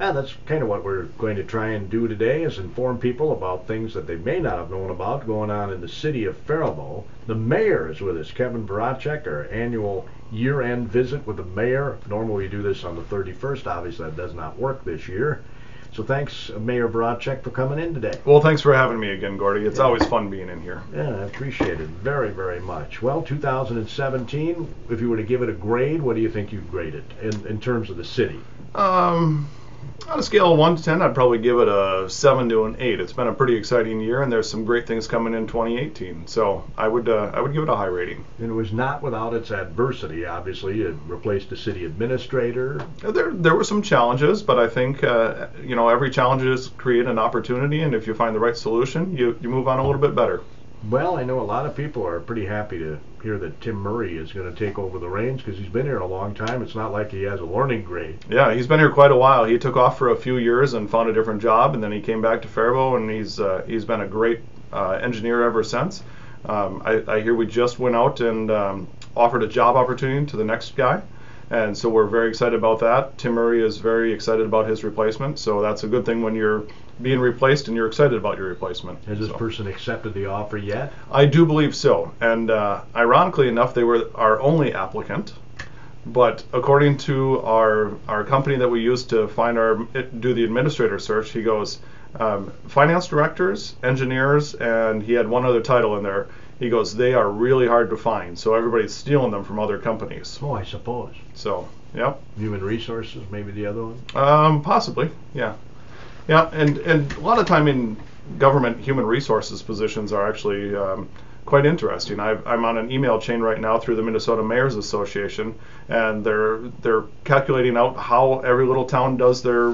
And that's kind of what we're going to try and do today, is inform people about things that they may not have known about going on in the city of Faribault. The mayor is with us, Kevin Voracek, our annual year-end visit with the mayor. Normally we do this on the 31st. Obviously that does not work this year. So thanks, Mayor Voracek, for coming in today. Well, thanks for having me again, Gordy. It's always fun being in here. Yeah, I appreciate it very, very much. Well, 2017, if you were to give it a grade, what do you think you'd grade it in terms of the city? On a scale of 1 to 10, I'd probably give it a 7 to an 8. It's been a pretty exciting year, and there's some great things coming in 2018. So I would give it a high rating. And it was not without its adversity. Obviously, it replaced a city administrator. There were some challenges, but I think every challenge is create an opportunity, and if you find the right solution, you move on a little bit better. Well, I know a lot of people are pretty happy to hear that Tim Murray is going to take over the reins because he's been here a long time. It's not like he has a learning grade. Yeah, he's been here quite a while. He took off for a few years and found a different job, and then he came back to Faribault, and he's been a great engineer ever since. I hear we just went out and offered a job opportunity to the next guy, and so we're very excited about that. Tim Murray is very excited about his replacement, so that's a good thing when you're being replaced and you're excited about your replacement. Has this person accepted the offer yet? I do believe so, and ironically enough, they were our only applicant. But according to our company that we use to do the administrator search, he goes, finance directors, engineers, and he had one other title in there. He goes, they are really hard to find, so everybody's stealing them from other companies. Oh, I suppose. So, yep. Human resources, maybe the other one? Possibly, yeah. Yeah, and a lot of time in government, human resources positions are actually quite interesting. I'm on an email chain right now through the Minnesota Mayors Association, and they're calculating out how every little town does their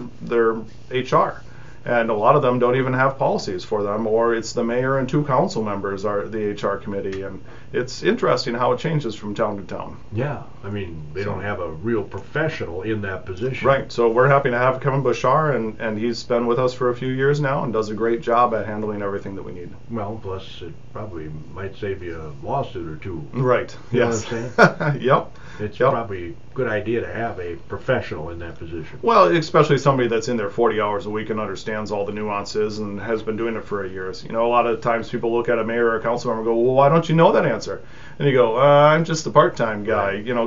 HR. And a lot of them don't even have policies for them, or it's the mayor and 2 council members are the HR committee, and it's interesting how it changes from town to town. Yeah, I mean, they don't have a real professional in that position. Right, so we're happy to have Kevin Bouchard, and he's been with us for a few years now and does a great job at handling everything that we need. Well, plus it probably might save you a lawsuit or two. Right, you yes. know what I'm saying? Yep. It's probably a good idea to have a professional in that position. Well, especially somebody that's in there 40 hours a week and understands all the nuances and has been doing it for years. You know, a lot of times people look at a mayor or a council member and go, well, why don't you know that answer? And you go, I'm just a part-time guy. Right. You know,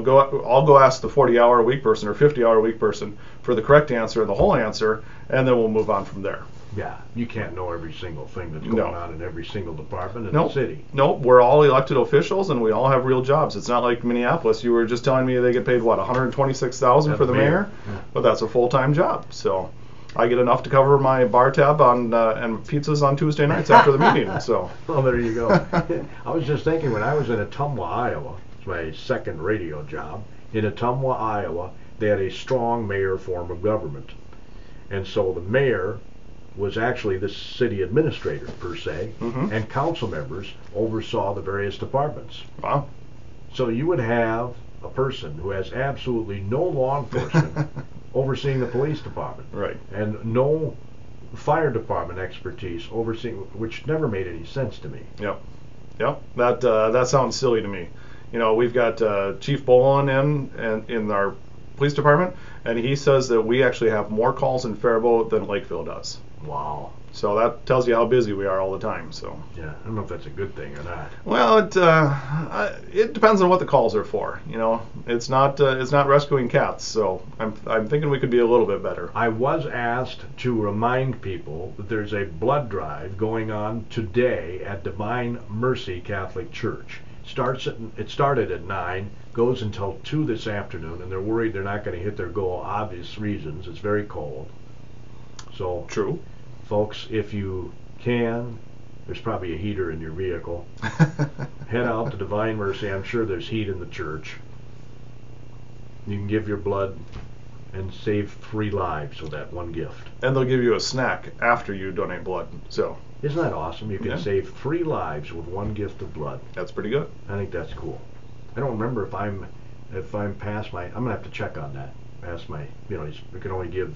I'll go ask the 40-hour-a-week person or 50-hour-a-week person for the correct answer, the whole answer, and then we'll move on from there. Yeah, you can't know every single thing that's going on in every single department in the city. Nope, we're all elected officials and we all have real jobs. It's not like Minneapolis. You were just telling me they get paid, what, $126,000 for the mayor? Yeah. But that's a full-time job. So I get enough to cover my bar tab and pizzas on Tuesday nights after the meeting. So. Well, there you go. I was just thinking, when I was in Ottumwa, Iowa, it's my second radio job, in Ottumwa, Iowa, they had a strong mayor form of government. And so the mayor was actually the city administrator, per se, and council members oversaw the various departments. Wow. So you would have a person who has absolutely no law enforcement overseeing the police department. Right. And no fire department expertise overseeing, which never made any sense to me. Yep. Yep. That sounds silly to me. You know, we've got Chief Bolin in our police department, and he says that we actually have more calls in Faribault than Lakeville does. Wow. So that tells you how busy we are all the time. So. Yeah, I don't know if that's a good thing or not. Well, it depends on what the calls are for. You know, it's not rescuing cats. So I'm thinking we could be a little bit better. I was asked to remind people that there's a blood drive going on today at Divine Mercy Catholic Church. It started at 9, goes until 2 this afternoon, and they're worried they're not going to hit their goal. Obvious reasons. It's very cold. So, true. Folks, if you can, there's probably a heater in your vehicle. Head out to Divine Mercy. I'm sure there's heat in the church. You can give your blood and save 3 lives with that one gift. And they'll give you a snack after you donate blood. So. Isn't that awesome? You can save 3 lives with 1 gift of blood. That's pretty good. I think that's cool. I don't remember if I'm past my. I'm gonna have to check on that. Past my. You know, we can only give.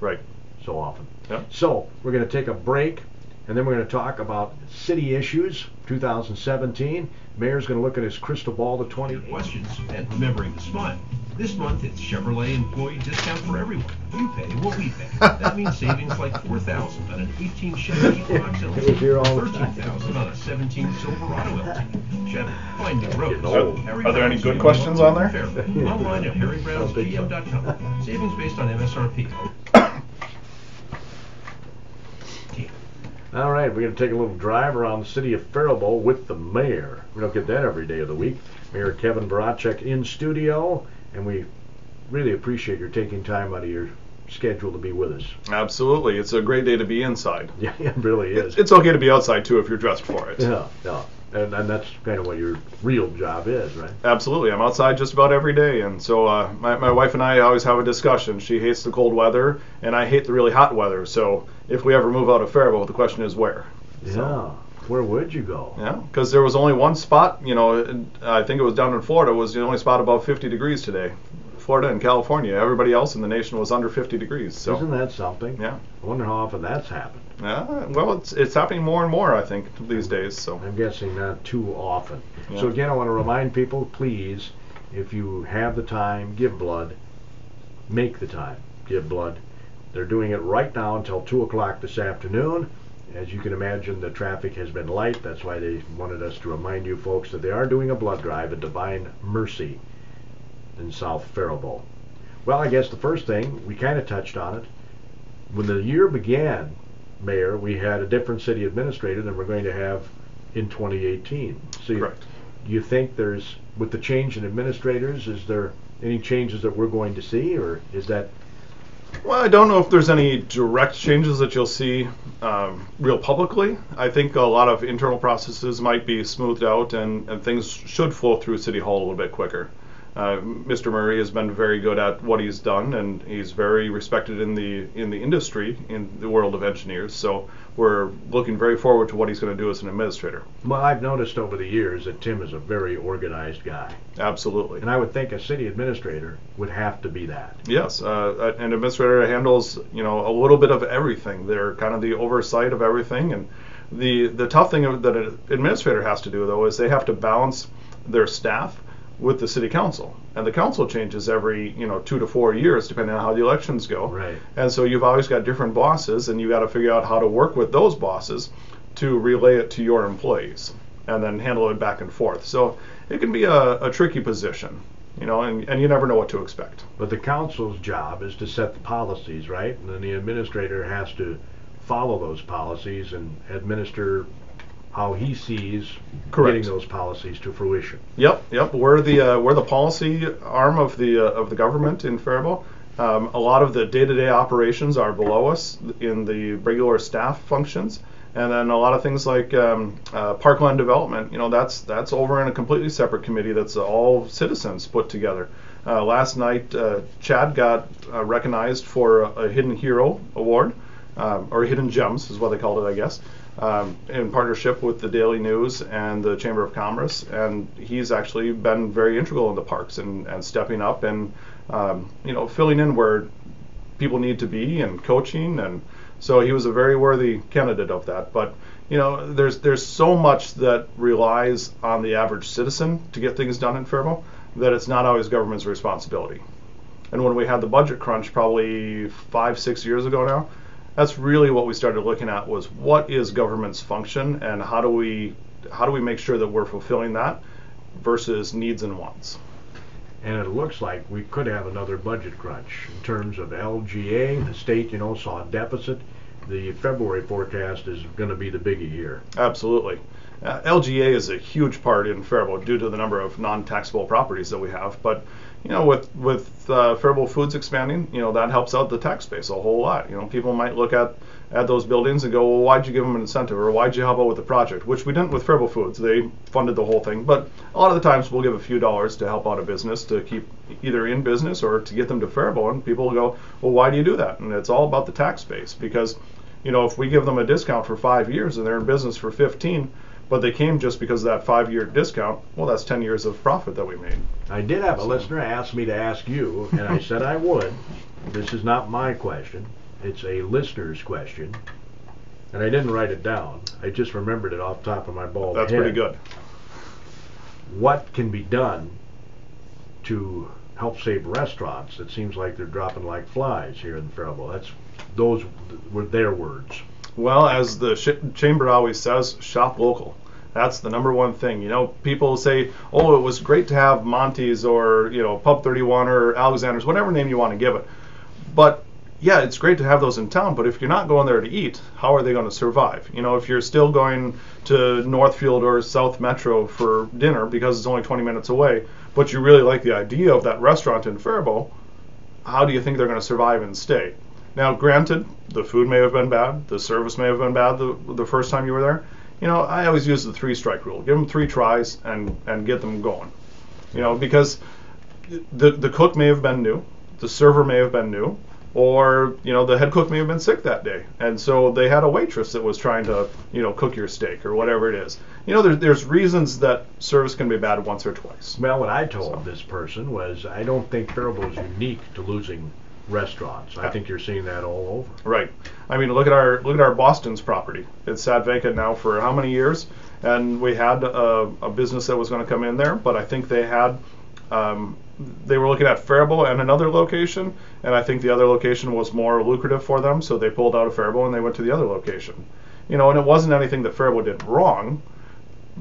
Right. So often. Yep. So we're going to take a break, and then we're going to talk about city issues 2017. Mayor's going to look at his crystal ball to 20. Questions and remembering to smile. This month, it's Chevrolet employee discount for everyone. You pay what we pay. That means savings like $4,000 on an 18 Chevy Equinox LT, $13,000 on a 17 Silverado LT. Chevy, find new roads. Are there any good questions on there? Online at harrybrownsgm.com. Savings based on MSRP. All right, we're going to take a little drive around the city of Faribault with the mayor. We don't get that every day of the week. Mayor Kevin Voracek in studio, and we really appreciate your taking time out of your schedule to be with us. Absolutely. It's a great day to be inside. Yeah, it really is. It's okay to be outside, too, if you're dressed for it. Yeah, yeah. And that's kind of what your real job is, right? Absolutely. I'm outside just about every day. And so my wife and I always have a discussion. She hates the cold weather, and I hate the really hot weather. So if we ever move out of Faribault, the question is where? Yeah. So, where would you go? Yeah, because there was only one spot, I think it was down in Florida, was the only spot above 50 degrees today. Florida and California. Everybody else in the nation was under 50 degrees. So isn't that something? Yeah. I wonder how often that's happened. Yeah, well, it's happening more and more, I think, these days. So I'm guessing not too often. Yeah. So again, I want to remind people, please, if you have the time, give blood. Make the time. Give blood. They're doing it right now until 2 o'clock this afternoon. As you can imagine, the traffic has been light. That's why they wanted us to remind you folks that they are doing a blood drive at Divine Mercy in South Faribault. Well, I guess the first thing, we kind of touched on it. When the year began, Mayor, we had a different city administrator than we're going to have in 2018. So correct. Do you think there's, with the change in administrators, is there any changes that we're going to see, or is that? Well, I don't know if there's any direct changes that you'll see real publicly. I think a lot of internal processes might be smoothed out, and things should flow through City Hall a little bit quicker. Mr. Murray has been very good at what he's done, and he's very respected in the industry, in the world of engineers. So we're looking very forward to what he's going to do as an administrator. Well, I've noticed over the years that Tim is a very organized guy. Absolutely. And I would think a city administrator would have to be that. Yes, an administrator handles a little bit of everything. They're kind of the oversight of everything, and the tough thing that an administrator has to do, though, is they have to balance their staff with the city council, and the council changes every 2 to 4 years depending on how the elections go. Right. And so you've always got different bosses, and you got to figure out how to work with those bosses to relay it to your employees, and then handle it back and forth. So it can be a tricky position, and you never know what to expect. But the council's job is to set the policies, right? And then the administrator has to follow those policies and administer how he sees Correct. getting those policies to fruition. Yep. We're the policy arm of the government in Faribault. A lot of the day-to-day operations are below us in the regular staff functions, and then a lot of things like parkland development. That's over in a completely separate committee that's all citizens put together. Last night, Chad got recognized for a Hidden Hero Award, or Hidden Gems is what they called it, I guess. In partnership with the Daily News and the Chamber of Commerce, and he's actually been very integral in the parks and stepping up and filling in where people need to be and coaching, and so he was a very worthy candidate of that. But there's so much that relies on the average citizen to get things done in Faribault that it's not always government's responsibility. And when we had the budget crunch probably 5-6 years ago now, that's really what we started looking at, was what is government's function, and how do we make sure that we're fulfilling that versus needs and wants. And it looks like we could have another budget crunch in terms of LGA. The state, saw a deficit. The February forecast is going to be the biggie here. Absolutely. LGA is a huge part in Faribault due to the number of non-taxable properties that we have, but with Faribault Foods expanding, that helps out the tax base a whole lot. People might look at those buildings and go, well, why'd you give them an incentive, or why'd you help out with the project? Which we didn't with Faribault Foods. They funded the whole thing, but a lot of the times we'll give a few dollars to help out a business to keep either in business or to get them to Faribault, and people will go, well, why do you do that? And it's all about the tax base, because if we give them a discount for 5 years and they're in business for 15, but they came just because of that 5-year discount, well, that's 10 years of profit that we made. I did have a listener ask me to ask you, and I said I would. This is not my question. It's a listener's question. And I didn't write it down. I just remembered it off the top of my bald head. That's pretty good. What can be done to help save restaurants. It seems like they're dropping like flies here in Faribault. Those were their words. Well, as the chamber always says, shop local. That's the number one thing. You know, people say, oh, it was great to have Monty's or, you know, Pub 31 or Alexander's, whatever name you want to give it. But yeah, it's great to have those in town, but if you're not going there to eat, how are they going to survive? You know, if you're still going to Northfield or South Metro for dinner because it's only 20 minutes away, but you really like the idea of that restaurant in Faribault, how do you think they're going to survive and stay? Now, granted, the food may have been bad, the service may have been bad the first time you were there. You know, I always use the 3-strike rule. Give them 3 tries and get them going. You know, because the cook may have been new, the server may have been new, or, you know, the head cook may have been sick that day. And so they had a waitress that was trying to, you know, cook your steak or whatever it is. You know, there's reasons that service can be bad once or twice. Well, what I told this person was, I don't think Faribault is unique to losing restaurants. I think you're seeing that all over. Right. I mean, look at our Boston's property. It's sat vacant now for how many years? And we had a business that was going to come in there, but I think they had they were looking at Faribault and another location, and I think the other location was more lucrative for them, so they pulled out of Faribault and they went to the other location. You know, and it wasn't anything that Faribault did wrong,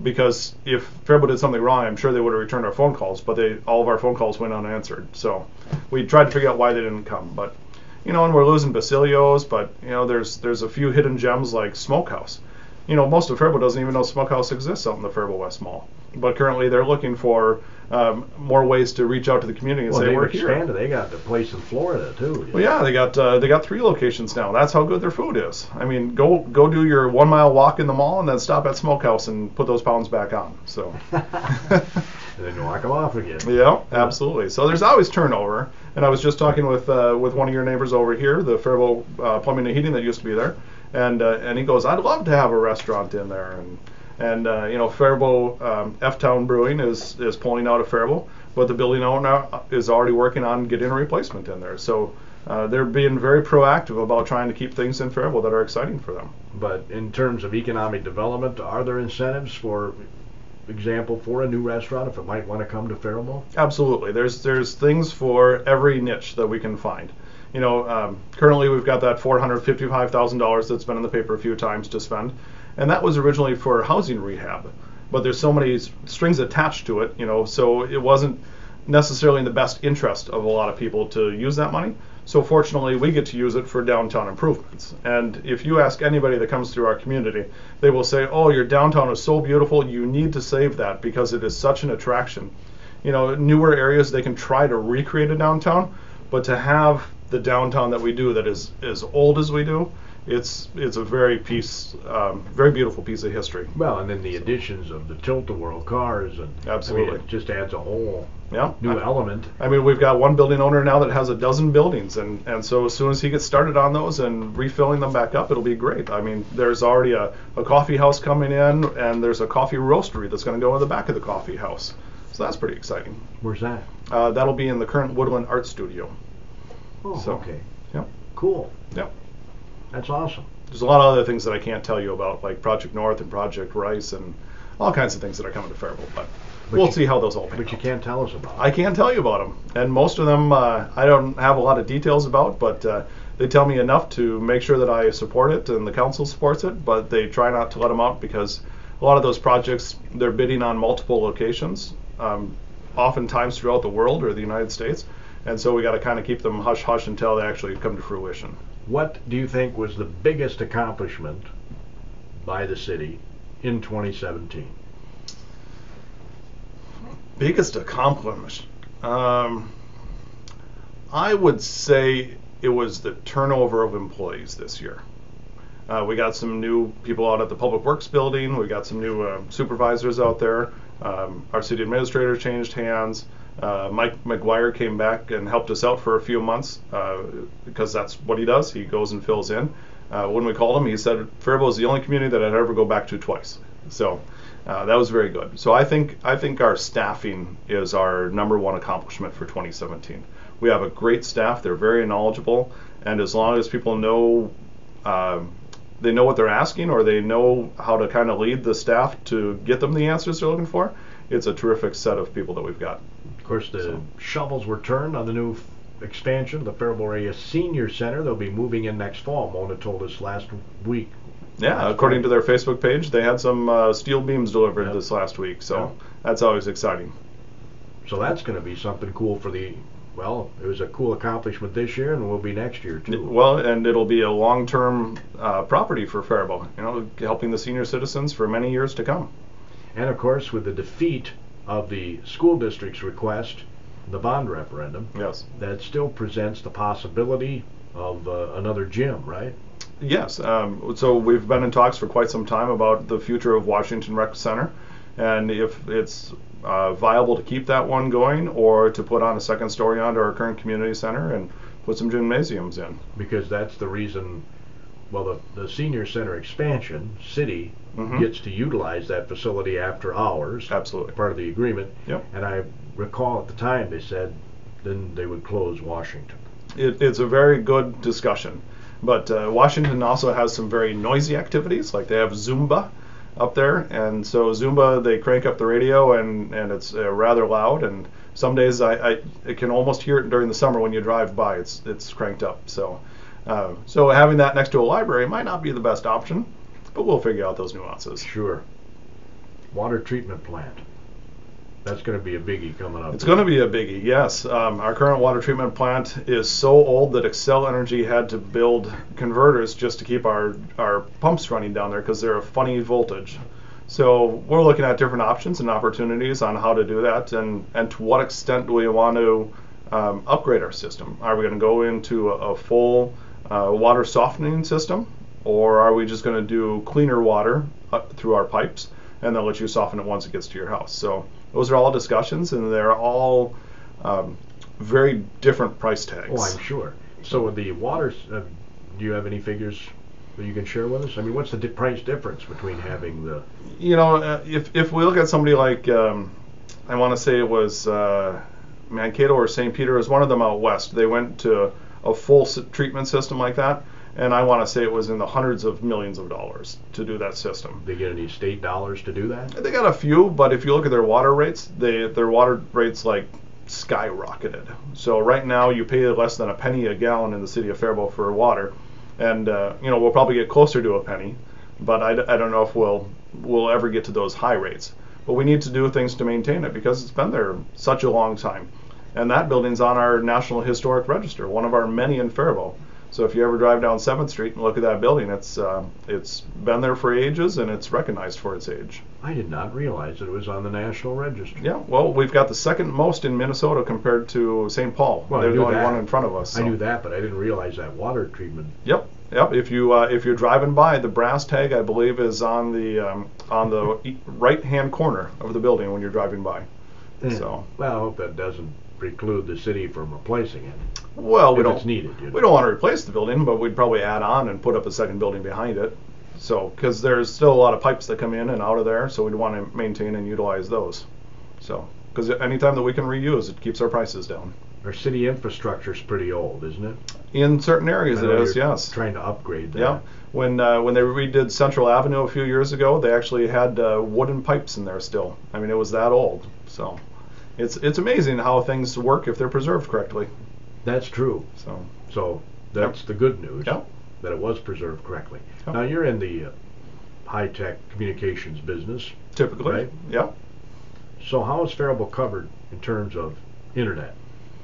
because if Faribault did something wrong, I'm sure they would have returned our phone calls, but all of our phone calls went unanswered. So we tried to figure out why they didn't come. But, you know, and we're losing Basilio's, but, you know, there's a few hidden gems like Smokehouse. You know, most of Faribault doesn't even know Smokehouse exists out in the Faribault West Mall. But currently they're looking for more ways to reach out to the community and say, we're expanded. here. They got the place in Florida too. Well, yeah, they got 3 locations now. That's how good their food is. I mean, go do your 1 mile walk in the mall and then stop at Smokehouse and put those pounds back on. So. And then knock them off again. Yeah, absolutely. So there's always turnover. And I was just talking with one of your neighbors over here, the Faribault Plumbing and Heating that used to be there, and he goes, I'd love to have a restaurant in there. And you know, Faribault F-Town Brewing is pulling out of Faribault, but the building owner is already working on getting a replacement in there. So they're being very proactive about trying to keep things in Faribault that are exciting for them. But in terms of economic development, are there incentives, for example, for a new restaurant if it might want to come to Faribault? Absolutely. There's things for every niche that we can find. You know, currently we've got that $455,000 that's been in the paper a few times to spend. And that was originally for housing rehab, but there's so many strings attached to it, you know, so it wasn't necessarily in the best interest of a lot of people to use that money. So fortunately, we get to use it for downtown improvements. And if you ask anybody that comes through our community, they will say, oh, your downtown is so beautiful, you need to save that because it is such an attraction. You know, newer areas, they can try to recreate a downtown, but to have the downtown that we do that is as old as we do, it's a very beautiful piece of history. Well, and then the additions of the tilt-a-whirl cars, and absolutely, I mean, it just adds a whole new element. I mean, we've got one building owner now that has 12 buildings, and so as soon as he gets started on those and refilling them back up, it'll be great. I mean, there's already a coffee house coming in, and there's a coffee roastery that's going to go in the back of the coffee house. So that's pretty exciting. Where's that? That'll be in the current Woodland Art Studio. Oh, so, okay. Yep. Cool. Yep. That's awesome. There's a lot of other things that I can't tell you about, like Project North and Project Rice and all kinds of things that are coming to Faribault, but we'll see how those all pan out. But you can't tell us about them. I can't tell you about them, and most of them I don't have a lot of details about, but they tell me enough to make sure that I support it and the council supports it, but they try not to let them out because a lot of those projects, they're bidding on multiple locations, oftentimes throughout the world or the United States, and so we got to kind of keep them hush-hush until they actually come to fruition. What do you think was the biggest accomplishment by the city in 2017? Biggest accomplishment? I would say it was the turnover of employees this year. We got some new people out at the Public Works building. We got some new supervisors out there. Our city administrator changed hands. Mike McGuire came back and helped us out for a few months because that's what he does. He goes and fills in. When we called him, he said Faribault is the only community that I'd ever go back to twice. So that was very good. So I think our staffing is our #1 accomplishment for 2017. We have a great staff. They're very knowledgeable, and as long as people know they know what they're asking, or they know how to kind of lead the staff to get them the answers they're looking for, it's a terrific set of people that we've got. Of course, the shovels were turned on the new expansion of the Faribault Area Senior Center. They'll be moving in next fall. Mona told us last week. Yeah, according to their Facebook page, they had some steel beams delivered this last week, so that's always exciting. So that's going to be something cool for the, well, it was a cool accomplishment this year and will be next year too. Well, and it'll be a long-term property for Faribault, helping the senior citizens for many years to come. And of course, with the defeat of the school district's request, the bond referendum, yes, that still presents the possibility of another gym, right? Yes. So we've been in talks for quite some time about the future of Washington Rec Center, and if it's viable to keep that one going or to put on a second story onto our current community center and put some gymnasiums in. Because that's the reason, well, the senior center expansion, city gets to utilize that facility after hours. Absolutely. Part of the agreement. Yep. And I recall at the time they said then they would close Washington. It's a very good discussion. But Washington also has some very noisy activities, like they have Zumba up there, and so Zumba, they crank up the radio and it's rather loud, and some days I can almost hear it during the summer when you drive by. It's cranked up. So having that next to a library might not be the best option, but we'll figure out those nuances. Sure. Water treatment plant. That's going to be a biggie coming up. It's going to be a biggie, yes. Our current water treatment plant is so old that Xcel Energy had to build converters just to keep our pumps running down there because they're a funny voltage. So we're looking at different options and opportunities on how to do that, and to what extent do we want to upgrade our system. Are we going to go into a full water softening system, or are we just going to do cleaner water through our pipes and then let you soften it once it gets to your house? So those are all discussions, and they're all very different price tags. Oh, I'm sure. So with the water, do you have any figures that you can share with us? I mean, what's the price difference between having the... If we look at somebody like, I want to say it was Mankato or St. Peter, is one of them out west. They went to a full treatment system like that, and I want to say it was in the hundreds of millions of dollars to do that system. They get any state dollars to do that? They got a few, but if you look at their water rates, their water rates like skyrocketed. So right now you pay less than a penny a gallon in the city of Faribault for water, and we'll probably get closer to a penny, but I don't know if we'll ever get to those high rates. But we need to do things to maintain it because it's been there such a long time, and that building's on our National Historic Register, one of our many in Faribault. So if you ever drive down 7th Street and look at that building, it's been there for ages, and it's recognized for its age. I did not realize that it was on the National Register. Yeah, well, we've got the second most in Minnesota compared to St. Paul. Well, they're the only one in front of us. So. I knew that, but I didn't realize that water treatment. Yep. If you're driving by, the brass tag, I believe, is on the right-hand corner of the building when you're driving by. So. Well, I hope that doesn't preclude the city from replacing it. Well, if it's needed. We don't want to replace the building, but we'd probably add on and put up a second building behind it. So, because there's still a lot of pipes that come in and out of there, so we'd want to maintain and utilize those. So, because anytime that we can reuse, it keeps our prices down. Our city infrastructure is pretty old, isn't it? In certain areas, it is. Yes. Trying to upgrade that. Yeah. When they redid Central Avenue a few years ago, they actually had wooden pipes in there still. I mean, it was that old. So, it's amazing how things work if they're preserved correctly. That's true. So that's the good news, yep, that it was preserved correctly. Yep. Now you're in the high-tech communications business, typically, right? Yeah. So how is Faribault covered in terms of internet?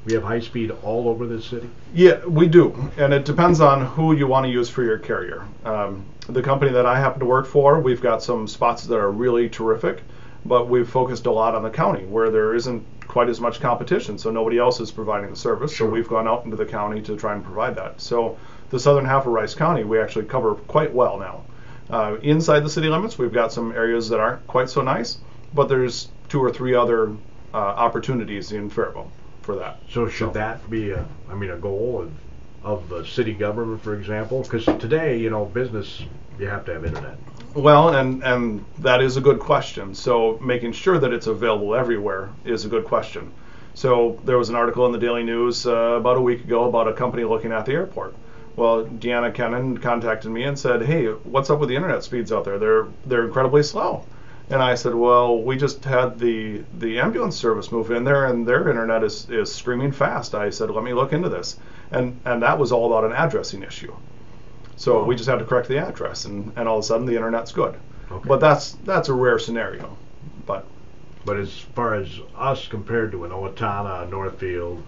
We have high speed all over the city? Yeah, we do, and it depends on who you want to use for your carrier. The company that I happen to work for, we've got some spots that are really terrific, but we've focused a lot on the county where there isn't quite as much competition, so nobody else is providing the service. Sure. So we've gone out into the county to try and provide that. So the southern half of Rice County we actually cover quite well now. Inside the city limits, we've got some areas that aren't quite so nice, but there's 2 or 3 other opportunities in Faribault for that. So should that be a goal of the city government, for example? Because today, business, you have to have internet. Well, and that is a good question. So making sure that it's available everywhere is a good question. So there was an article in the Daily News about a week ago about a company looking at the airport. Well, Deanna Kennan contacted me and said, hey, what's up with the internet speeds out there? They're incredibly slow. And I said, well, we just had the ambulance service move in there, and their internet is screaming fast. I said, let me look into this. And that was all about an addressing issue. So we just had to correct the address, and all of a sudden the internet's good. Okay. But that's a rare scenario. But as far as us compared to an Owatonna, Northfield,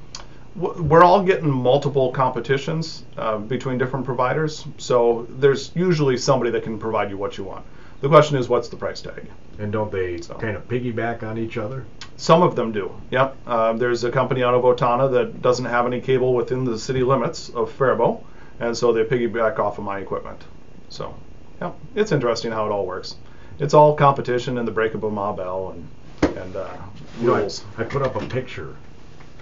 we're all getting multiple competitions between different providers. So there's usually somebody that can provide you what you want. The question is, what's the price tag? and don't they kind of piggyback on each other? Some of them do, yep. There's a company out of Owatonna that doesn't have any cable within the city limits of Faribault, and so they piggyback off of my equipment. So, yeah, it's interesting how it all works. It's all competition and the break of a Ma Bell and rules. I put up a picture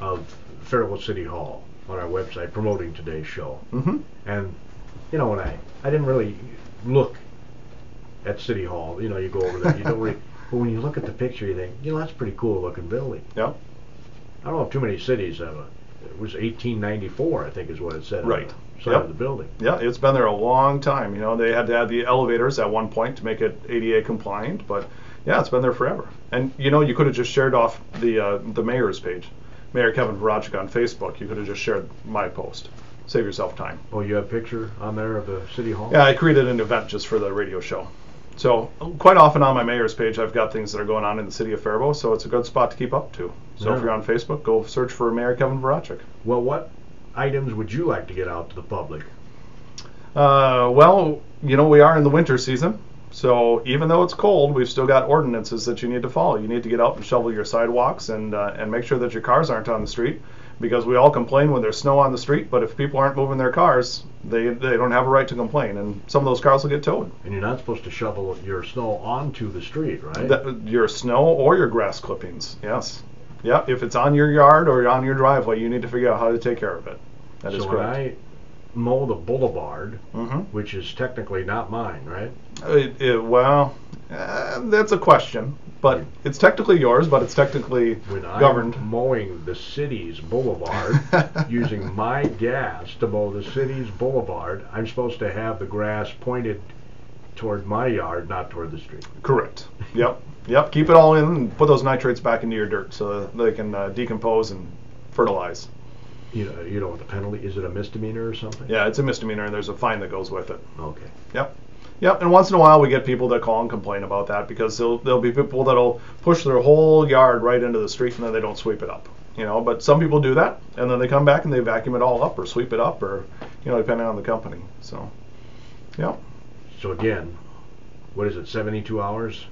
of Faribault City Hall on our website promoting today's show. Mm-hmm. And, you know, when I didn't really look at City Hall, you know, you go over there, you don't really, but when you look at the picture, you think, you know, that's a pretty cool looking building. Yep. I don't know if too many cities have it was 1894, I think is what it said. Right. On the side of the building. Yeah, it's been there a long time. You know, they had to add the elevators at one point to make it ADA compliant, but yeah, it's been there forever. And you know, you could have just shared off the mayor's page, Mayor Kevin Voracek on Facebook. You could have just shared my post. Save yourself time. Oh, you have a picture on there of the City Hall? Yeah, I created an event just for the radio show. So quite often on my mayor's page, I've got things that are going on in the city of Faribault, so it's a good spot to keep up to. So Yeah. if you're on Facebook, go search for Mayor Kevin Voracek. Well, what items would you like to get out to the public? Well, you know, we are in the winter season, so even though it's cold, we've still got ordinances that you need to follow. You need to get out and shovel your sidewalks and make sure that your cars aren't on the street, because we all complain when there's snow on the street, but if people aren't moving their cars, they don't have a right to complain, and some of those cars will get towed. And you're not supposed to shovel your snow onto the street, right? Your snow or your grass clippings, yes. Yeah, if it's on your yard or on your driveway, you need to figure out how to take care of it. That is so correct. when I mow the boulevard, Mm-hmm. which is technically not mine, right? Well, that's a question, but it's technically yours, but it's technically When governed. I'm mowing the city's boulevard, using my gas to mow the city's boulevard, I'm supposed to have the grass pointed toward my yard, not toward the street. Correct. Yep. Yep. Keep it all in and put those nitrates back into your dirt so that they can decompose and fertilize. You know what the penalty is? It a misdemeanor or something? Yeah, it's a misdemeanor, and there's a fine that goes with it. Okay. Yep. Yep. And once in a while, we get people that call and complain about that, because there'll be people that'll push their whole yard right into the street and then they don't sweep it up. You know, but some people do that, and then they come back and they vacuum it all up or sweep it up, or depending on the company. So, yep. So again, what is it? 72 hours?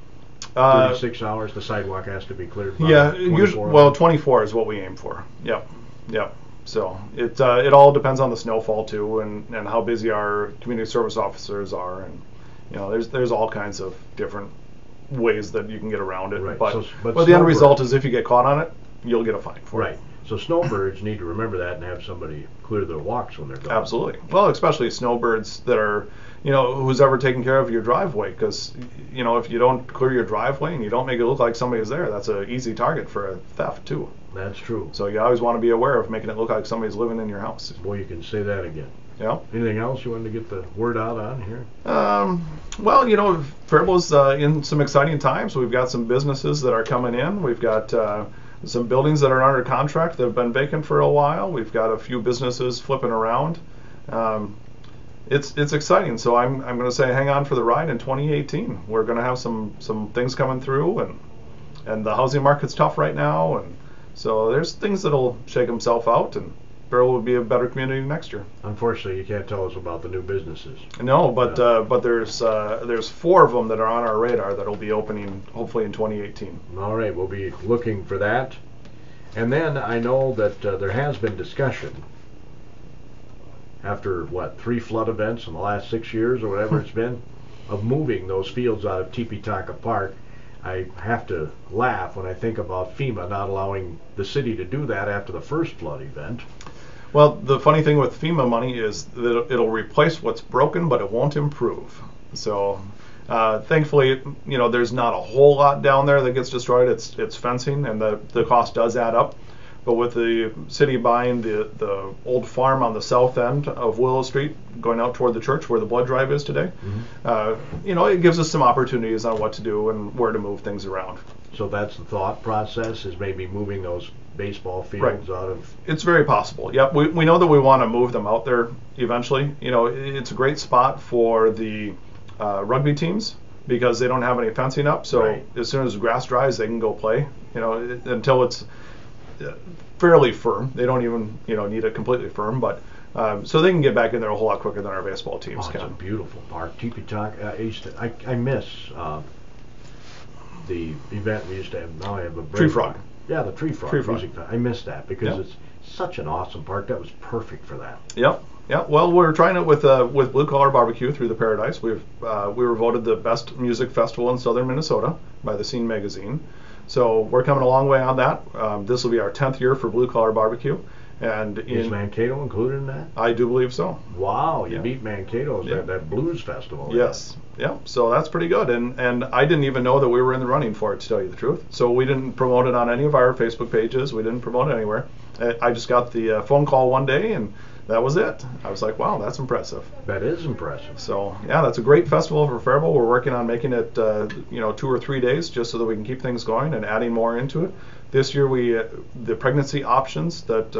36 hours. The sidewalk has to be cleared. By Yeah. 24 24 is what we aim for. Yep. Yep. So it all depends on the snowfall too, and how busy our community service officers are, and there's all kinds of different ways that you can get around it. Right. But So- but the end snowbird- result is, if you get caught on it, you'll get a fine for Right. it. So snowbirds need to remember that and have somebody clear their walks when they're gone. Absolutely. Well, especially snowbirds that are, who's ever taken care of your driveway, because if you don't clear your driveway and you don't make it look like somebody's there, that's an easy target for a theft too. That's true. So you always want to be aware of making it look like somebody's living in your house. Boy, you can say that again. Yeah. Anything else you wanted to get the word out on here? Well, Faribault's in some exciting times. We've got some businesses that are coming in. We've got some buildings that are under contract that have been vacant for a while. We've got a few businesses flipping around. It's exciting. So I'm going to say hang on for the ride in 2018. We're going to have some things coming through, and the housing market's tough right now, and so there's things that'll shake themselves out, and Faribault will be a better community next year. Unfortunately, you can't tell us about the new businesses. No, but there's 4 of them that are on our radar that'll be opening hopefully in 2018. All right, we'll be looking for that. And then I know that there has been discussion after 3 flood events in the last 6 years or whatever it's been, of moving those fields out of Tipitaka Park. I have to laugh when I think about FEMA not allowing the city to do that after the first flood event. Well, the funny thing with FEMA money is that it'll replace what's broken, but it won't improve. So thankfully, there's not a whole lot down there that gets destroyed. It's fencing, and the cost does add up. But with the city buying the old farm on the south end of Willow Street, going out toward the church where the blood drive is today, it gives us some opportunities on what to do and where to move things around. So that's the thought process, is maybe moving those baseball fields out of... It's very possible. Yep, we know that we want to move them out there eventually. It's a great spot for the rugby teams because they don't have any fencing up. So as soon as the grass dries, they can go play. Until it's fairly firm. They don't even need it completely firm, but so they can get back in there a whole lot quicker than our baseball teams can. It's a beautiful park. I miss the event we used to have. Now I have a Tree Frog. Yeah, the Tree Frog. Music. I miss that because it's such an awesome park. That was perfect for that. Yep. Yeah. Well, we're trying it with Blue Collar Barbecue through the Paradise. We were voted the best music festival in southern Minnesota by the Scene magazine. So we're coming a long way on that. This will be our 10th year for Blue Collar Barbecue. And is Mankato included in that? I do believe so. Wow, you beat Mankato at that blues festival. Yes. Yeah, so that's pretty good. And I didn't even know that we were in the running for it, to tell you the truth. So we didn't promote it on any of our Facebook pages. We didn't promote it anywhere. I just got the phone call one day, and that was it. I was like, wow, that's impressive. That is impressive. So, yeah, that's a great festival for Faribault. We're working on making it, 2 or 3 days just so that we can keep things going and adding more into it. This year, the pregnancy options that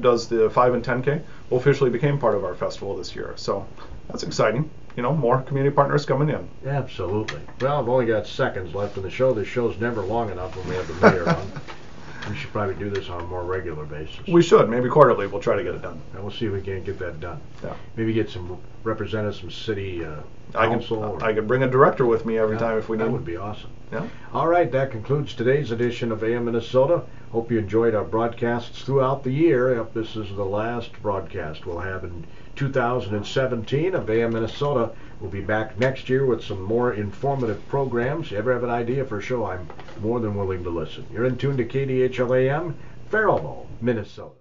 does the 5 and 10K officially became part of our festival this year. So that's exciting. More community partners coming in. Absolutely. Well, I've only got seconds left in the show. This show's never long enough when we have the mayor on. We should probably do this on a more regular basis. We should. Maybe quarterly. We'll try to get it done. And we'll see if we can't get that done. Yeah. Maybe get some representatives from city council. I could bring a director with me every time if we need. That would be awesome. Yeah. All right, that concludes today's edition of AM Minnesota. Hope you enjoyed our broadcasts throughout the year. This is the last broadcast we'll have in 2017 of AM Minnesota. We'll be back next year with some more informative programs. You ever have an idea for a show, I'm more than willing to listen. You're in tune to KDHL AM, Faribault, Minnesota.